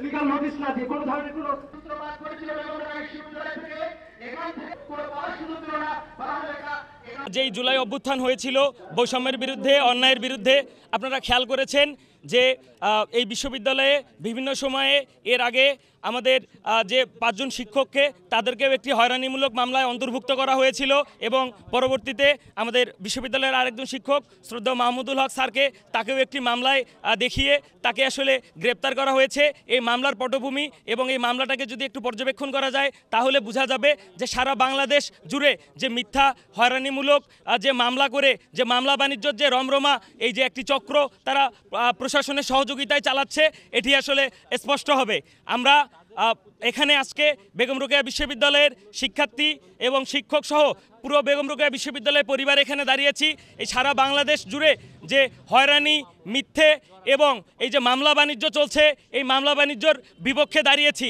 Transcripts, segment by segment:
Legal notice না দিয়ে কোনো ধরনের কোনো সূত্রপাত করেছিল বেগমরোকেয়া বিশ্ববিদ্যালয় থেকে, এখান থেকে কোনো পড়াশোনা ছিল না, পড়ালেখা। যেই জুলাই অভ্যুত্থান হয়েছিল বৈষম্যের বিরুদ্ধে, অন্যায়ের বিরুদ্ধে, আপনারা খেয়াল করেছেন যে এই বিশ্ববিদ্যালয়ে বিভিন্ন সময়ে এর আগে আমাদের যে 5 জন শিক্ষককে তাদেরকেও একটি হয়রানিমূলক মামলায় অন্তর্ভুক্ত করা হয়েছিল এবং পরবর্তীতে আমাদের বিশ্ববিদ্যালয়ের আরেকজন শিক্ষক শ্রদ্ধেয় মাহমুদুল হক স্যারকে তাকেও একটি মামলায় দেখিয়ে তাকে আসলে গ্রেপ্তার করা হয়েছে। এই মামলার পটভূমি এবং এই মামলাটাকে যদি একটু পর্যবেক্ষণ করা যায় তাহলে বোঝা যাবে যে সারা বাংলাদেশ জুড়ে যে মিথ্যা হয়রানিমূলক যে মামলা করে যে মামলা বাণিজ্যর যে রমরমা এই যে একটি চক্র তারা প্রশাসনের সহযোগিতায় চালাচ্ছে, এটি আসলে স্পষ্ট হবে। আমরা এখানে আজকে বেগম রোকেয়া বিশ্ববিদ্যালয়ের শিক্ষার্থী এবং শিক্ষক সহ পুরো বেগম রোকেয়া বিশ্ববিদ্যালয়ের পরিবার এখানে দাঁড়িয়েছি। এই সারা বাংলাদেশ জুড়ে যে হয়রানি, মিথ্যে এবং এই যে মামলা বাণিজ্য চলছে, এই মামলা বাণিজ্যর বিপক্ষে দাঁড়িয়েছি।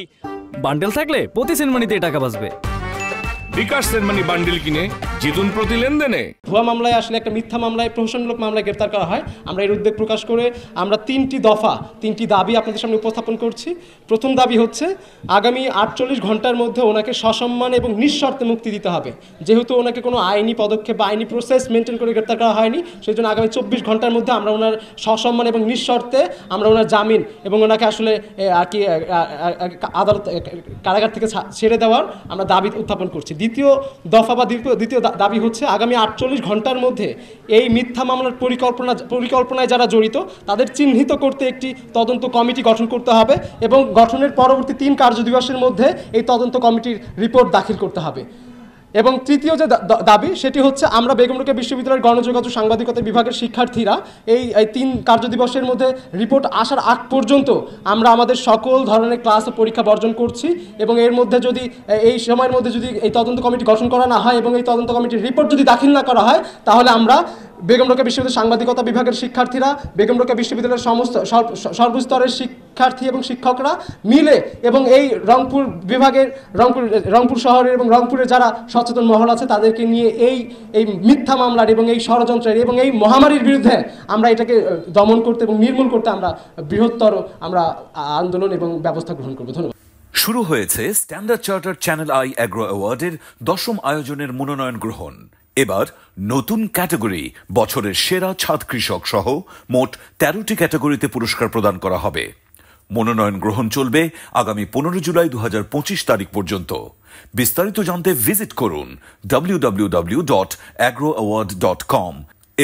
বান্ডেল থাকলে প্রতি সেনমানিতে টাকা বাঁচবে। বিকাশ সেনমানি বান্ডেল কিনে জিতুন প্রতি লেনদেনে। ভুয়া মামলায় আসলে একটা মিথ্যা মামলায় প্রহসনমূলক মামলায় গ্রেপ্তার করা হয়। আমরা এর উদ্বেগ প্রকাশ করে আমরা 3টি দফা 3টি দাবি আপনাদের সামনে উপস্থাপন করছি। প্রথম দাবি হচ্ছে আগামী 48 ঘন্টার মধ্যে ওনাকে সসম্মানে এবং নিঃশর্তে মুক্তি দিতে হবে। যেহেতু ওনাকে কোনো আইনি পদক্ষেপ বা আইনি প্রসেস মেনটেন করে গ্রেপ্তার করা হয়নি, সেই জন্য আগামী 24 ঘন্টার মধ্যে আমরা ওনার সসম্মান এবং নিঃশর্তে আমরা ওনার জামিন এবং ওনাকে আসলে আর কি আদালত কারাগার থেকে ছেড়ে দেওয়ার আমরা দাবি উত্থাপন করছি। দ্বিতীয় দফা বা দ্বিতীয় দাবি হচ্ছে আগামী 48 ঘন্টার মধ্যে এই মিথ্যা মামলার পরিকল্পনায় যারা জড়িত তাদের চিহ্নিত করতে একটি তদন্ত কমিটি গঠন করতে হবে এবং গঠনের পরবর্তী 3 কার্যদিবসের মধ্যে এই তদন্ত কমিটির রিপোর্ট দাখিল করতে হবে। এবং তৃতীয় যে দাবি সেটি হচ্ছে আমরা বেগম রোকেয়া বিশ্ববিদ্যালয়ের গণযোগাযোগ সাংবাদিকতা বিভাগের শিক্ষার্থীরা এই 3 কার্যদিবসের মধ্যে রিপোর্ট আসার আগ পর্যন্ত আমরা আমাদের সকল ধরনের ক্লাস ও পরীক্ষা বর্জন করছি এবং এর মধ্যে যদি এই সময়ের মধ্যে যদি এই তদন্ত কমিটি গঠন করা না হয় এবং এই তদন্ত কমিটির রিপোর্ট যদি দাখিল না করা হয় তাহলে আমরা বেগম রোকেয়া বিশ্ববিদ্যালয়ের সাংবাদিকতা বিভাগের শিক্ষার্থীরা, বেগম রোকেয়া বিশ্ববিদ্যালয়ের সমস্ত সর্বস্তরের শিক্ষার্থী এবং শিক্ষকরা মিলে এবং এই রংপুর বিভাগের রংপুর শহরের এবং রংপুরের যারা সচেতন মহল আছে তাদেরকে নিয়ে এই মিথ্যা মামলার এবং এই ষড়যন্ত্রের এবং এই মহামারীর বিরুদ্ধে আমরা এটাকে দমন করতে এবং নির্মূল করতে আমরা বৃহত্তর আমরা আন্দোলন এবং ব্যবস্থা গ্রহণ করব। ধন্যবাদ। শুরু হয়েছে Standard Charter Channel I Agro অ্যাওয়ার্ডের 10ম আয়োজনের মনোনয়ন গ্রহণ। এবার নতুন ক্যাটাগরি বছরের সেরা ছাদ কৃষক সহ মোট 13টি ক্যাটাগরিতে পুরস্কার প্রদান করা হবে। মনোনয়ন গ্রহণ চলবে আগামী 15 জুলাই 2025 তারিখ পর্যন্ত। বিস্তারিত জানতে ভিজিট করুন www.agroaward.com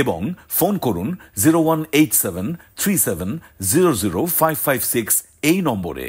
এবং ফোন করুন 018737000556 এই নম্বরে।